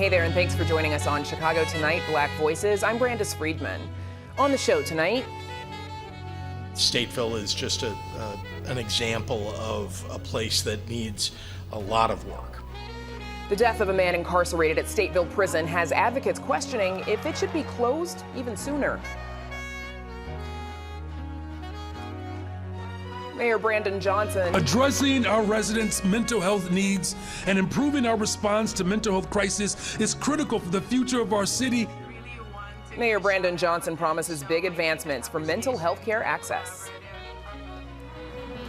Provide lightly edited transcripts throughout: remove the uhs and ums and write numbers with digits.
Hey there, and thanks for joining us on Chicago Tonight, Black Voices. I'm Brandis Friedman. On the show tonight, Stateville is just an example of a place that needs a lot of work. the death of a man incarcerated at Stateville Prison has advocates questioning if it should be closed even sooner. Mayor Brandon Johnson. Addressing our residents' mental health needs and improving our response to mental health crisis is critical for the future of our city. Mayor Brandon Johnson promises big advancements for mental health care access.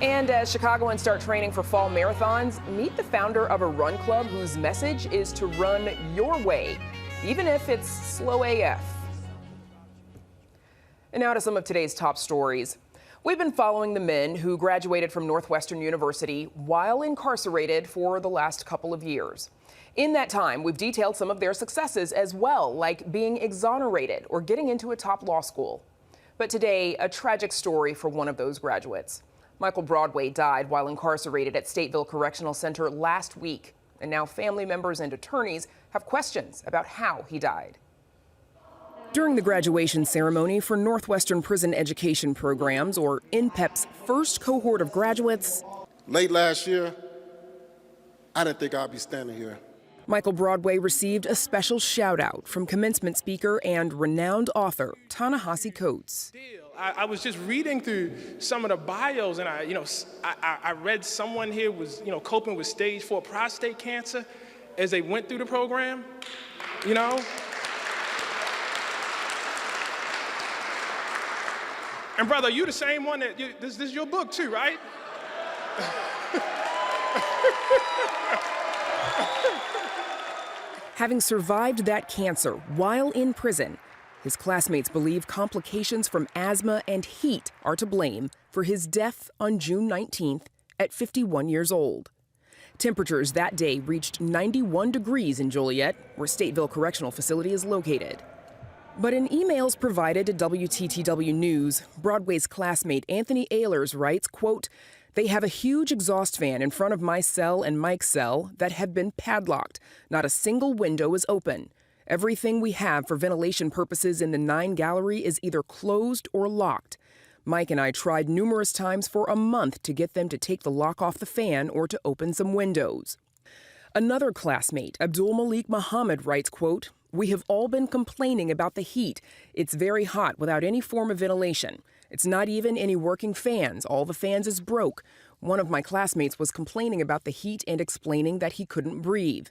And as Chicagoans start training for fall marathons, meet the founder of a run club whose message is to run your way, even if it's slow AF. And now to some of today's top stories. We've been following the men who graduated from Northwestern University while incarcerated for the last couple of years. In that time, we've detailed some of their successes as well, like being exonerated or getting into a top law school. But today, a tragic story for one of those graduates. Michael Broadway died while incarcerated at Stateville Correctional Center last week, and now family members and attorneys have questions about how he died. During the graduation ceremony for Northwestern Prison Education Programs, or NPEP's first cohort of graduates, late last year, I didn't think I'd be standing here. Michael Broadway received a special shout-out from commencement speaker and renowned author Ta-Nehisi Coates. I was just reading through some of the bios, and I read someone here was coping with stage 4 prostate cancer as they went through the program, And brother, you the same one that, this is your book too, right? Having survived that cancer while in prison, his classmates believe complications from asthma and heat are to blame for his death on June 19th at 51 years old. Temperatures that day reached 91 degrees in Joliet, where Stateville Correctional Facility is located. But in emails provided to WTTW News, Broadway's classmate Anthony Ehlers writes, quote, "They have a huge exhaust fan in front of my cell and Mike's cell that have been padlocked. Not a single window is open. Everything we have for ventilation purposes in the 9 gallery is either closed or locked. Mike and I tried numerous times for a month to get them to take the lock off the fan or to open some windows." Another classmate, Abdul Malik Muhammad, writes, quote, "We have all been complaining about the heat. It's very hot without any form of ventilation. It's not even any working fans. All the fans is broke. One of my classmates was complaining about the heat and explaining that he couldn't breathe."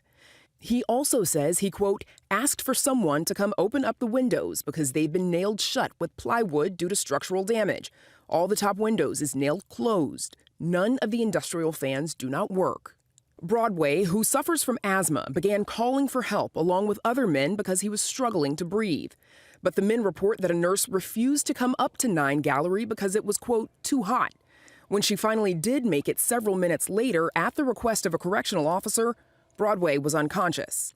He also says he, quote, "asked for someone to come open up the windows because they've been nailed shut with plywood due to structural damage. All the top windows is nailed closed. None of the industrial fans do not work." Broadway, who suffers from asthma, began calling for help along with other men because he was struggling to breathe. But the men report that a nurse refused to come up to 9 Gallery because it was, quote, "too hot." When she finally did make it several minutes later at the request of a correctional officer, Broadway was unconscious.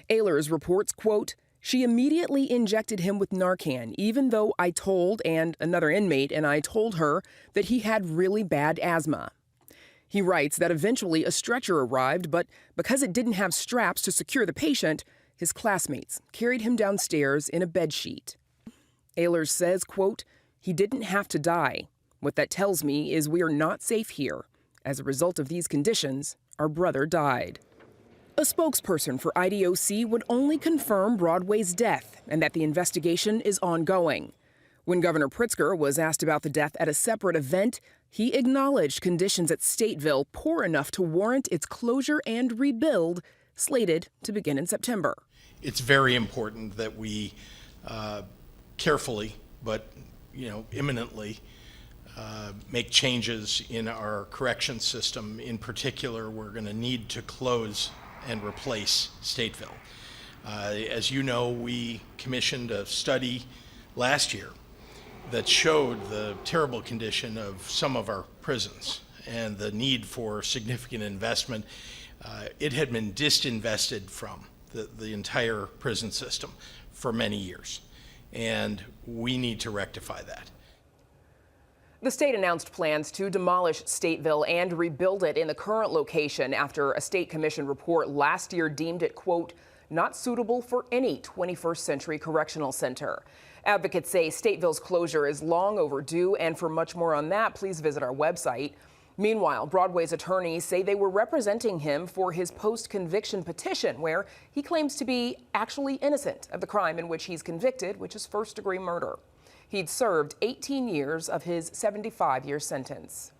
Ehlers reports, quote, "She immediately injected him with Narcan, even though I told, and another inmate and I told her, that he had really bad asthma." He writes that eventually a stretcher arrived, but because it didn't have straps to secure the patient, his classmates carried him downstairs in a bedsheet. Ehlers says, quote, "He didn't have to die. What that tells me is we are not safe here. As a result of these conditions, our brother died." A spokesperson for IDOC would only confirm Broadway's death and that the investigation is ongoing. When Governor Pritzker was asked about the death at a separate event, he acknowledged conditions at Stateville poor enough to warrant its closure and rebuild, slated to begin in September. It's very important that we carefully, but imminently, make changes in our correction system. In particular, we're going to need to close and replace Stateville. As you know, we commissioned a study last year that showed the terrible condition of some of our prisons and the need for significant investment. It had been disinvested from the entire prison system for many years, and we need to rectify that. The state announced plans to demolish Stateville and rebuild it in the current location after a state commission report last year deemed it, quote, not suitable for any 21st century correctional center. Advocates say Stateville's closure is long overdue, and for much more on that, please visit our website. Meanwhile, Broadway's attorneys say they were representing him for his post-conviction petition, where he claims to be actually innocent of the crime in which he's convicted, which is first-degree murder. He'd served 18 years of his 75-year sentence.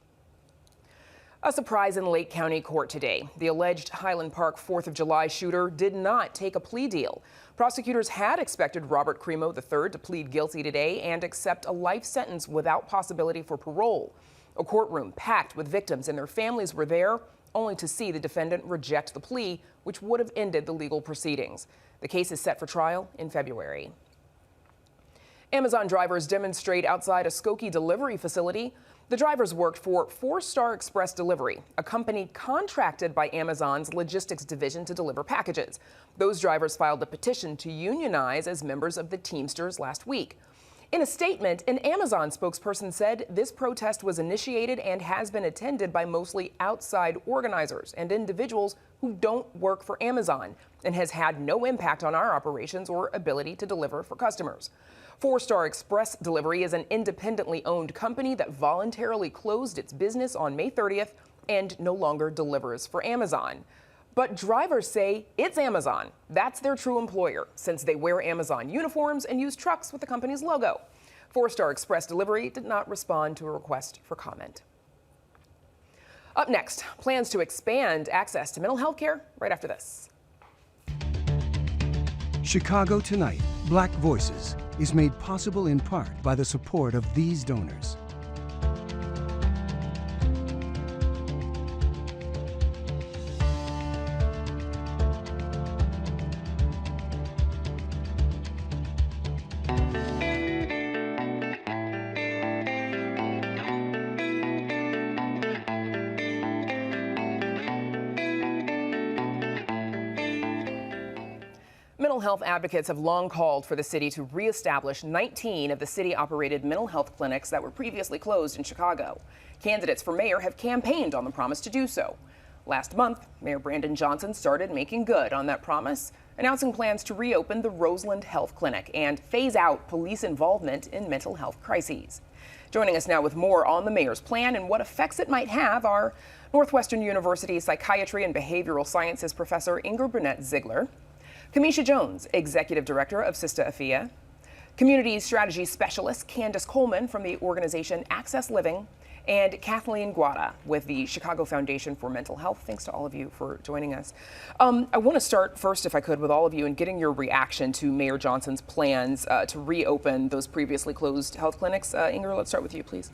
A surprise in Lake County Court today. The alleged Highland Park 4th of July shooter did not take a plea deal. Prosecutors had expected Robert Cremo III to plead guilty today and accept a life sentence without possibility for parole. A courtroom packed with victims and their families were there, only to see the defendant reject the plea, which would have ended the legal proceedings. The case is set for trial in February. Amazon drivers demonstrate outside a Skokie delivery facility. The drivers worked for 4-Star Express Delivery, a company contracted by Amazon's logistics division to deliver packages. Those drivers filed a petition to unionize as members of the Teamsters last week. In a statement, an Amazon spokesperson said this protest was initiated and has been attended by mostly outside organizers and individuals who don't work for Amazon, and has had no impact on our operations or ability to deliver for customers. 4-Star Express Delivery is an independently owned company that voluntarily closed its business on May 30th and no longer delivers for Amazon. But drivers say it's Amazon. That's their true employer, since they wear Amazon uniforms and use trucks with the company's logo. 4-Star Express Delivery did not respond to a request for comment. Up next, plans to expand access to mental health care right after this. Chicago Tonight, Black Voices, is made possible in part by the support of these donors. Mental health advocates have long called for the city to reestablish 19 of the city-operated mental health clinics that were previously closed in Chicago. Candidates for mayor have campaigned on the promise to do so. Last month, Mayor Brandon Johnson started making good on that promise, announcing plans to reopen the Roseland Health Clinic and phase out police involvement in mental health crises. Joining us now with more on the mayor's plan and what effects it might have are Northwestern University psychiatry and behavioral sciences professor Ingrid Burnett-Ziegler, Kamisha Jones, Executive Director of Sista Afia, Community Strategy Specialist Candace Coleman from the organization Access Living, and Kathleen Guada with the Chicago Foundation for Mental Health. Thanks to all of you for joining us. I want to start first, if I could, with all of you and getting your reaction to Mayor Johnson's plans to reopen those previously closed health clinics. Ingrid, let's start with you, please.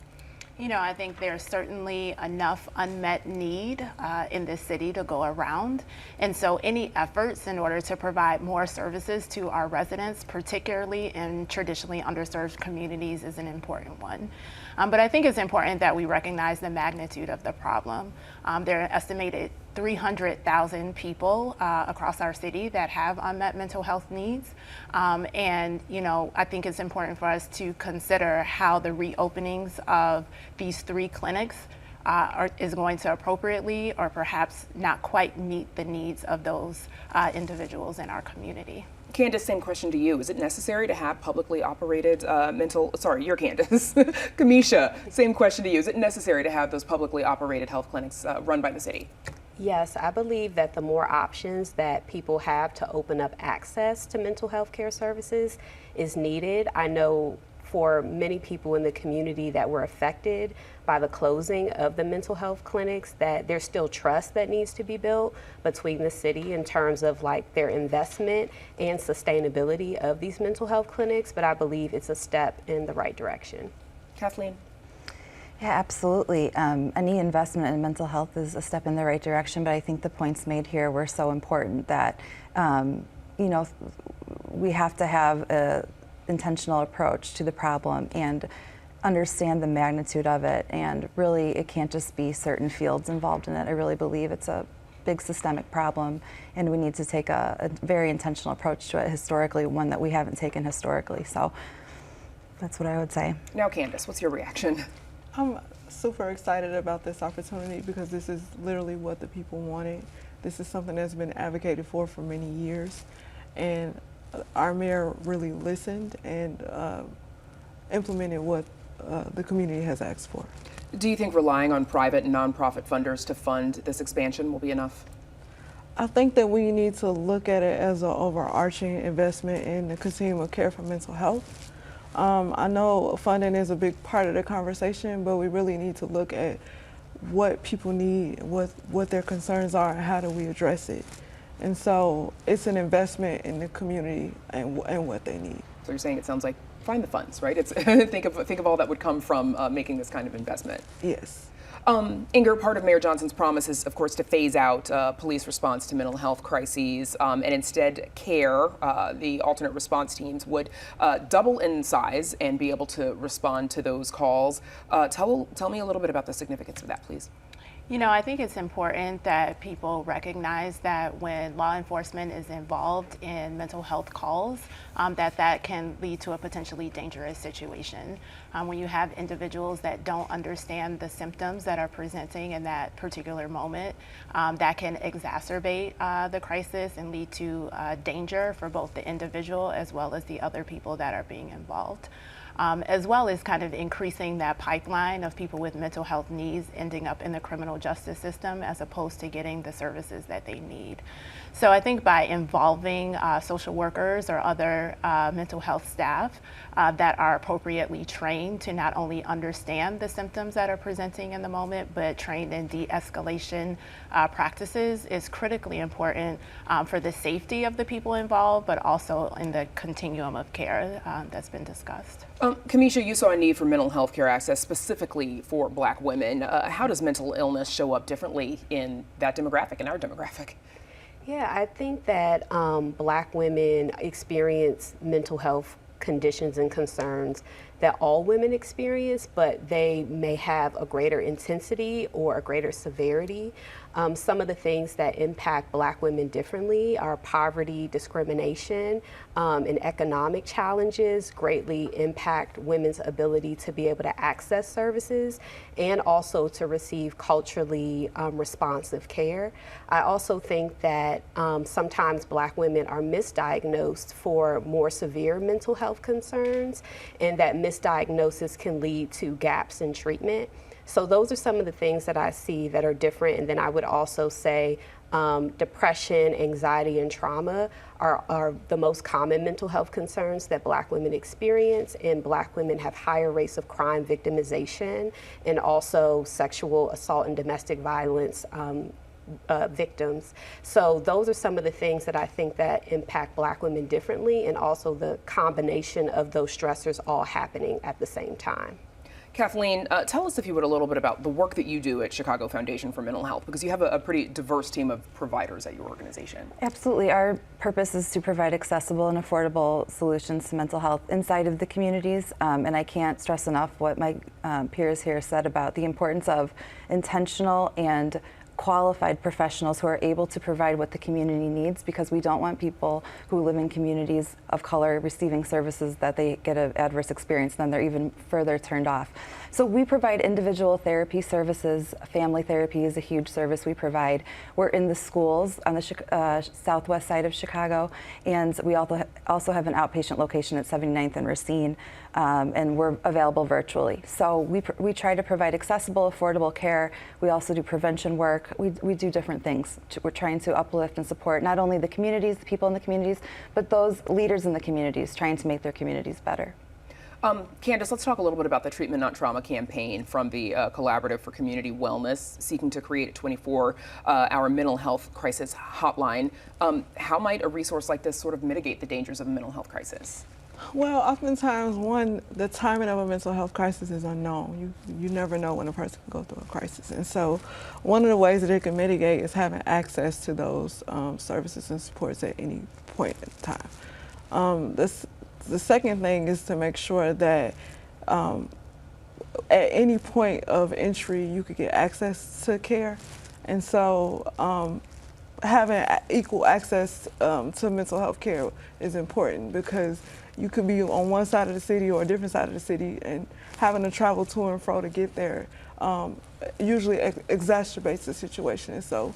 You know, I think there's certainly enough unmet need in this city to go around. And so any efforts in order to provide more services to our residents, particularly in traditionally underserved communities, is an important one. But I think it's important that we recognize the magnitude of the problem. There are an estimated 300,000 people across our city that have unmet mental health needs. And, you know, I think it's important for us to consider how the reopenings of these 3 clinics is going to appropriately or perhaps not quite meet the needs of those individuals in our community. Candace, same question to you. Is it necessary to have publicly operated you're Candace. Kamisha, same question to you. Is it necessary to have those publicly operated health clinics run by the city? Yes, I believe that the more options that people have to open up access to mental health care services is needed. I know for many people in the community that were affected by the closing of the mental health clinics, that there's still trust that needs to be built between the city in terms of like their investment and sustainability of these mental health clinics, but I believe it's a step in the right direction. Kathleen? Yeah, absolutely. Any investment in mental health is a step in the right direction, but I think the points made here were so important that, you know, we have to have an intentional approach to the problem and understand the magnitude of it, and really it can't just be certain fields involved in it. I really believe it's a big systemic problem, and we need to take a very intentional approach to it historically, one that we haven't taken historically. So that's what I would say. Now, Candace, what's your reaction? I'm super excited about this opportunity because this is literally what the people wanted. This is something that's been advocated for many years, and our mayor really listened and implemented what the community has asked for. Do you think relying on private and nonprofit funders to fund this expansion will be enough? I think that we need to look at it as an overarching investment in the continuum of care for mental health. I know funding is a big part of the conversation, but we really need to look at what people need, what their concerns are, and how do we address it. And so it's an investment in the community and what they need. So you're saying it sounds like find the funds, right? It's think of all that would come from making this kind of investment. Yes. Inger, part of Mayor Johnson's promise is, of course, to phase out police response to mental health crises, and instead CARE, the alternate response teams, would double in size and be able to respond to those calls. Tell me a little bit about the significance of that, please. You know, I think it's important that people recognize that when law enforcement is involved in mental health calls, that can lead to a potentially dangerous situation. When you have individuals that don't understand the symptoms that are presenting in that particular moment, that can exacerbate the crisis and lead to danger for both the individual as well as the other people that are being involved. As well as kind of increasing that pipeline of people with mental health needs ending up in the criminal justice system as opposed to getting the services that they need. So I think by involving social workers or other mental health staff that are appropriately trained to not only understand the symptoms that are presenting in the moment, but trained in de-escalation practices is critically important for the safety of the people involved, but also in the continuum of care that's been discussed. Kamisha, you saw a need for mental health care access specifically for Black women. How does mental illness show up differently in that demographic, in our demographic? Yeah, I think that Black women experience mental health conditions and concerns that all women experience, but they may have a greater intensity or a greater severity. Some of the things that impact Black women differently are poverty, discrimination, and economic challenges greatly impact women's ability to be able to access services and also to receive culturally responsive care. I also think that sometimes Black women are misdiagnosed for more severe mental health concerns, and that misdiagnosis can lead to gaps in treatment. So those are some of the things that I see that are different. And then I would also say depression, anxiety, and trauma are the most common mental health concerns that Black women experience, and Black women have higher rates of crime victimization and also sexual assault and domestic violence victims. So those are some of the things that I think that impact Black women differently, and also the combination of those stressors all happening at the same time. Kathleen, tell us, if you would, a little bit about the work that you do at Chicago Foundation for Mental Health, because you have a pretty diverse team of providers at your organization. Absolutely. Our purpose is to provide accessible and affordable solutions to mental health inside of the communities. And I can't stress enough what my peers here said about the importance of intentional and qualified professionals who are able to provide what the community needs, because we don't want people who live in communities of color receiving services that they get an adverse experience, then they're even further turned off. So we provide individual therapy services. Family therapy is a huge service we provide. We're in the schools on the southwest side of Chicago, and we also have an outpatient location at 79th and Racine, and we're available virtually. So we try to provide accessible, affordable care. We also do prevention work. We do different things. We're trying to uplift and support not only the communities, the people in the communities, but those leaders in the communities, trying to make their communities better. Candace, let's talk a little bit about the Treatment Not Trauma campaign from the Collaborative for Community Wellness, seeking to create a 24-hour mental health crisis hotline. How might a resource like this sort of mitigate the dangers of a mental health crisis? Well, oftentimes, the timing of a mental health crisis is unknown. You never know when a person can go through a crisis. And so one of the ways that it can mitigate is having access to those services and supports at any point in time. The second thing is to make sure that at any point of entry, you could get access to care. And so having equal access to mental health care is important, because you could be on one side of the city or a different side of the city, and having to travel to and fro to get there usually exacerbates the situation. And so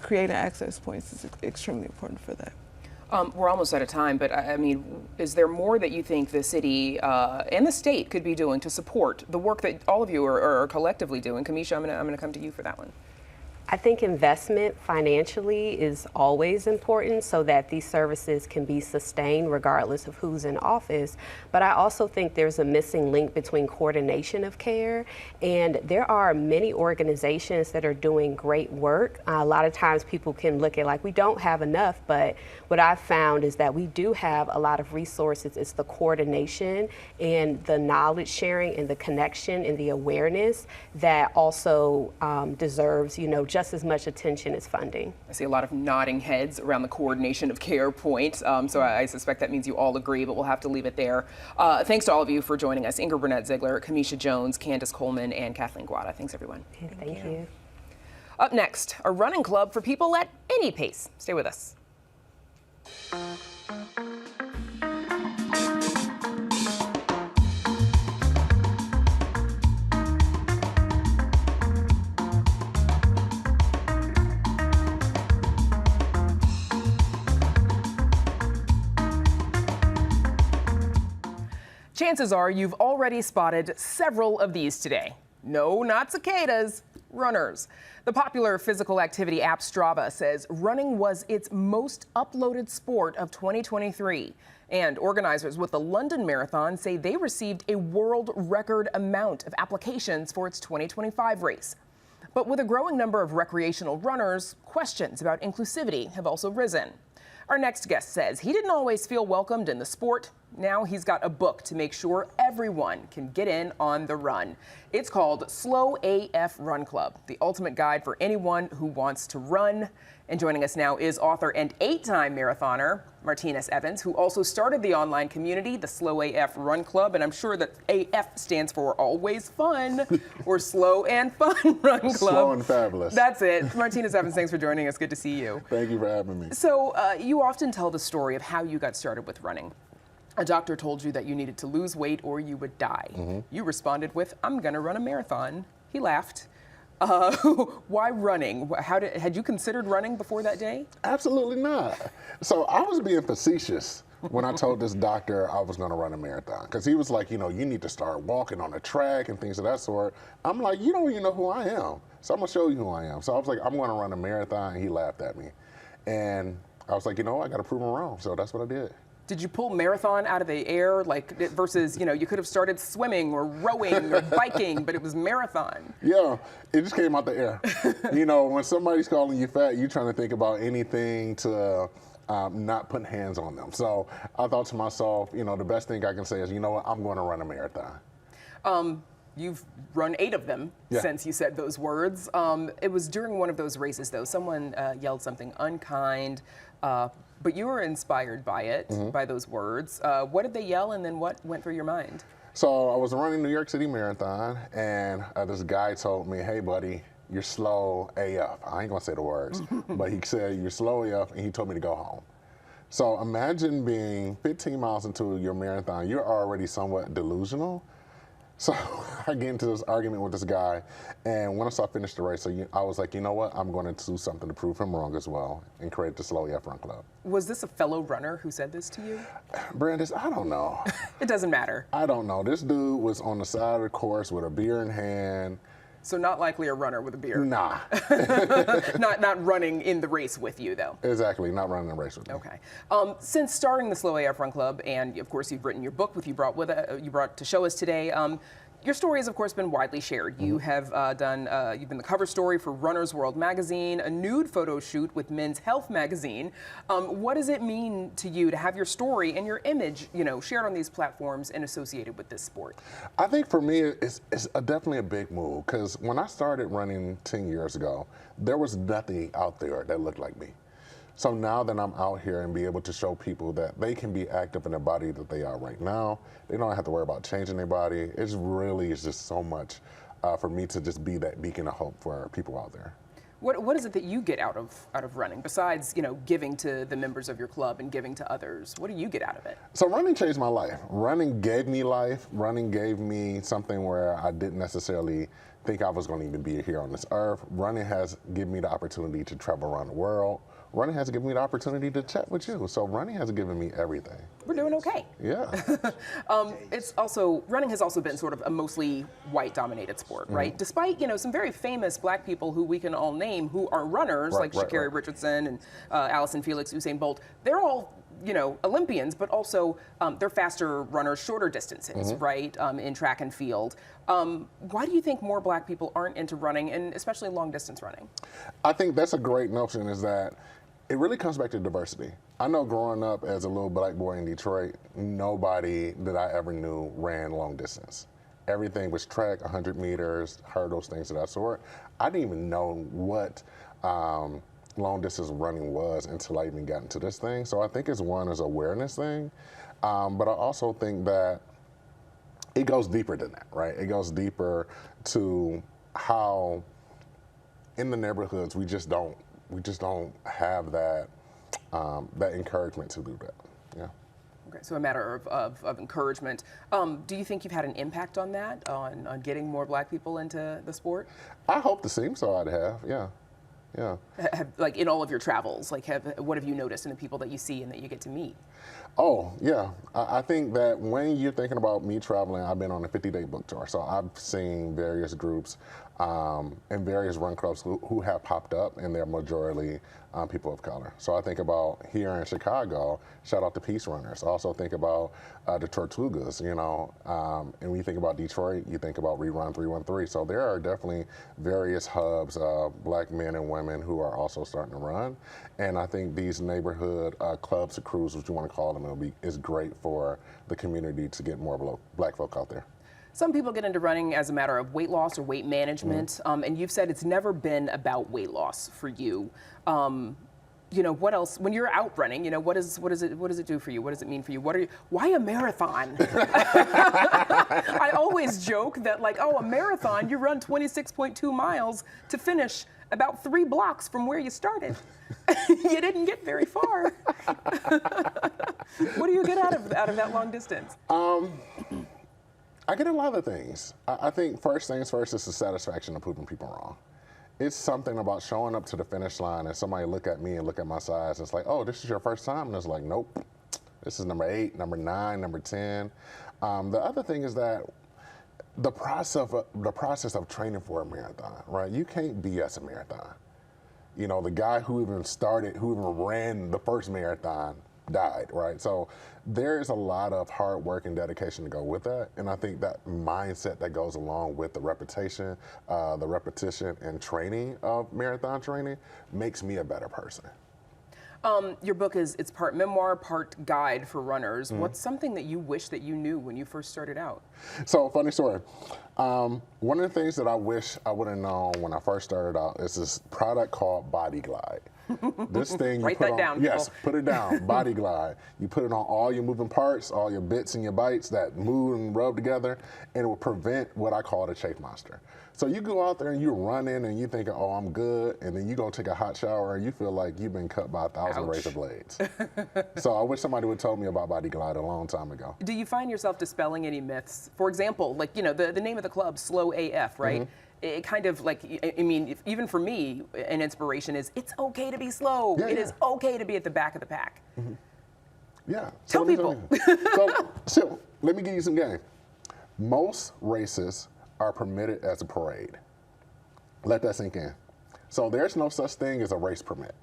creating access points is extremely important for that. We're almost out of time, but I mean, is there more that you think the city and the state could be doing to support the work that all of you are collectively doing? Kamisha, I'm gonna come to you for that one. I think investment financially is always important so that these services can be sustained regardless of who's in office. But I also think there's a missing link between coordination of care, and there are many organizations that are doing great work. A lot of times people can look at like we don't have enough, but what I've found is that we do have a lot of resources. It's the coordination and the knowledge sharing and the connection and the awareness that also deserves, just as much attention as funding. I see a lot of nodding heads around the coordination of care point, so I suspect that means you all agree, but we'll have to leave it there. Thanks to all of you for joining us. Ingrid Burnett-Ziegler, Kamisha Jones, Candace Coleman, and Kathleen Guada. Thanks, everyone. Thank you. Up next, a running club for people at any pace. Stay with us. Chances are you've already spotted several of these today. No, not cicadas, runners. The popular physical activity app Strava says running was its most uploaded sport of 2023. And organizers with the London Marathon say they received a world record amount of applications for its 2025 race. But with a growing number of recreational runners, questions about inclusivity have also risen. Our next guest says he didn't always feel welcomed in the sport. Now he's got a book to make sure everyone can get in on the run. It's called Slow AF Run Club, the ultimate guide for anyone who wants to run. And joining us now is author and 8-time marathoner, Martinus Evans, who also started the online community, the Slow AF Run Club. And I'm sure that AF stands for Always Fun or Slow and Fun Run Club. Slow and fabulous. That's it. Martinus Evans, thanks for joining us. Good to see you. Thank you for having me. So you often tell the story of how you got started with running. A doctor told you that you needed to lose weight or you would die. Mm-hmm. You responded with, I'm going to run a marathon. He laughed. Why running? Had you considered running before that day? Absolutely not. So I was being facetious when I told this doctor I was going to run a marathon, because he was like, you need to start walking on the track and things of that sort. I'm like, you don't even know who I am, so I'm going to show you who I am. So I was like, I'm going to run a marathon, and he laughed at me. And I was like, I got to prove him wrong, so that's what I did. Did you pull marathon out of the air, versus, you could have started swimming or rowing or biking, but it was marathon? Yeah, it just came out the air. When somebody's calling you fat, you're trying to think about anything to not put hands on them. So I thought to myself, the best thing I can say is, I'm going to run a marathon. You've run 8 of them since you said those words. It was during one of those races, though. Someone yelled something unkind, but you were inspired by it, by those words. What did they yell, and then what went through your mind? So I was running New York City Marathon, and this guy told me, hey, buddy, you're slow AF. I ain't going to say the words, but he said, you're slow AF, and he told me to go home. So imagine being 15 miles into your marathon. You're already somewhat delusional. So I get into this argument with this guy, and once I finished the race, I was like, you know what? I'm going to do something to prove him wrong as well and create the Slow AF Run Club. Was this a fellow runner who said this to you? Brandis, I don't know. It doesn't matter. I don't know. This dude was on the side of the course with a beer in hand. So not likely a runner with a beer. Nah. not running in the race with you, though. Exactly, not running the race with me. Okay. Since starting the Slow AF Run Club, and of course you've written your book, you brought to show us today. Your story has, of course, been widely shared. You have you've been the cover story for Runner's World magazine, a nude photo shoot with Men's Health magazine. What does it mean to you to have your story and your image, shared on these platforms and associated with this sport? I think for me, it's definitely a big move, because when I started running 10 years ago, there was nothing out there that looked like me. So now that I'm out here and be able to show people that they can be active in the body that they are right now, they don't have to worry about changing their body. It's just so much for me to just be that beacon of hope for people out there. What is it that you get out of running besides, giving to the members of your club and giving to others? What do you get out of it? So running changed my life. Running gave me life. Running gave me something where I didn't necessarily think I was going to even be here on this earth. Running has given me the opportunity to travel around the world. Running has given me the opportunity to chat with you. So running has given me everything. We're doing okay. Yeah. Running has also been sort of a mostly white-dominated sport, right? Despite, some very famous black people who we can all name who are runners, like Sha'Carri Richardson and Allison Felix, Usain Bolt. They're all, Olympians, but also they're faster runners, shorter distances, right, in track and field. Why do you think more black people aren't into running, and especially long-distance running? I think that's a great notion, is that it really comes back to diversity. I know growing up as a little black boy in Detroit, nobody that I ever knew ran long distance. Everything was track, 100 meters, hurdles, things of that sort. I didn't even know what long distance running was until I even got into this thing. So I think it's one is awareness thing, but I also think that it goes deeper than that, right? It goes deeper to how in the neighborhoods we just don't have that that encouragement to do that. Yeah. Okay, so a matter of encouragement. Do you think you've had an impact on that, on getting more black people into the sport? I hope to seem so. I'd have, yeah. Yeah. Like in all of your travels, what have you noticed in the people that you see and that you get to meet? Oh, yeah. I think that when you're thinking about me traveling, I've been on a 50-day book tour. So I've seen various groups and various run clubs who have popped up, and they're majority people of color. So I think about here in Chicago, shout out to Peace Runners. I also think about the Tortugas, and when you think about Detroit, you think about Rerun 313. So there are definitely various hubs of black men and women who are also starting to run. And I think these neighborhood clubs or crews, what you want to call them, is great for the community to get more black folk out there. Some people get into running as a matter of weight loss or weight management, and you've said it's never been about weight loss for you. What else? When you're out running, what does it do for you? What does it mean for you? Why a marathon? I always joke that a marathon, you run 26.2 miles to finish about 3 blocks from where you started. You didn't get very far. What do you get out of that long distance? I get a lot of things. I think first things first is the satisfaction of proving people wrong. It's something about showing up to the finish line and somebody look at me and look at my size. And it's like, oh, this is your first time? And it's like, nope. This is number 8, number 9, number 10. The other thing is that the process of training for a marathon, right? You can't BS a marathon. The guy who even ran the first marathon died, right? So there's a lot of hard work and dedication to go with that. And I think that mindset that goes along with the repetition and training of marathon training makes me a better person. Your book it's part memoir, part guide for runners. What's something that you wish that you knew when you first started out? So, funny story. One of the things that I wish I would have known when I first started out is this product called Body Glide. This thing you Write put that on, down, yes, people. put it down, Body Glide. You put it on all your moving parts, all your bits and your bites that move and rub together, and it will prevent what I call the chafe monster. So you go out there and you're running and you thinking, oh, I'm good, and then you go take a hot shower and you feel like you've been cut by 1,000 razor blades. So I wish somebody would have told me about Body Glide a long time ago. Do you find yourself dispelling any myths? For example, the name of the club, Slow AF, right? It kind of even for me, an inspiration is it's okay to be slow. Yeah, it is okay to be at the back of the pack. Yeah. Tell people. So let me give you some game. Most races are permitted as a parade. Let that sink in. So there's no such thing as a race permit.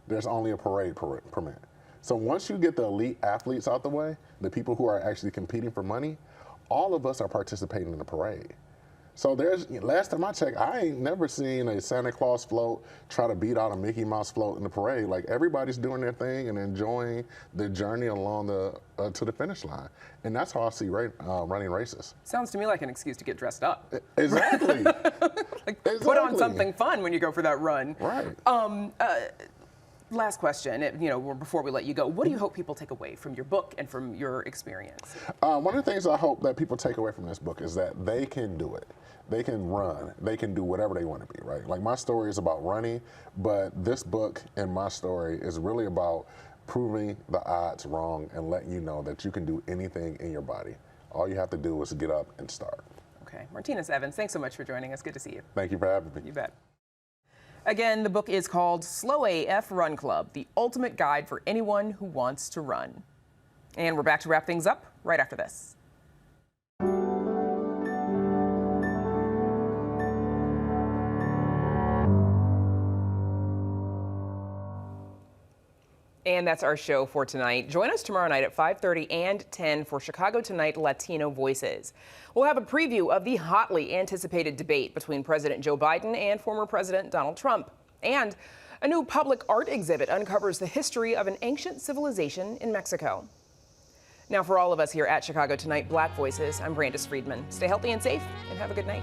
There's only a parade permit. So once you get the elite athletes out the way, the people who are actually competing for money, all of us are participating in the parade. So last time I checked, I ain't never seen a Santa Claus float try to beat out a Mickey Mouse float in the parade. Like everybody's doing their thing and enjoying the journey along to the finish line. And that's how I see running races. Sounds to me like an excuse to get dressed up. Exactly. Put on something fun when you go for that run. Right. Last question, before we let you go, what do you hope people take away from your book and from your experience? One of the things I hope that people take away from this book is that they can do it. They can run. They can do whatever they want to be, right? Like my story is about running, but this book and my story is really about proving the odds wrong and letting you know that you can do anything in your body. All you have to do is get up and start. Okay, Martinus Evans, thanks so much for joining us. Good to see you. Thank you for having me. You bet. Again, the book is called Slow AF Run Club, the ultimate guide for anyone who wants to run. And we're back to wrap things up right after this. And that's our show for tonight. Join us tomorrow night at 5:30 and 10 for Chicago Tonight Latino Voices. We'll have a preview of the hotly anticipated debate between President Joe Biden and former President Donald Trump. And a new public art exhibit uncovers the history of an ancient civilization in Mexico. Now, for all of us here at Chicago Tonight Black Voices, I'm Brandis Friedman. Stay healthy and safe, and have a good night.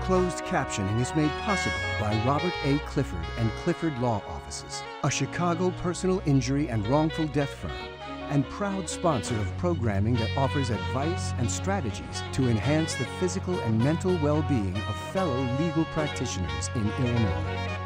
Closed captioning is made possible by Robert A. Clifford and Clifford Law Offices, a Chicago personal injury and wrongful death firm, and proud sponsor of programming that offers advice and strategies to enhance the physical and mental well-being of fellow legal practitioners in Illinois.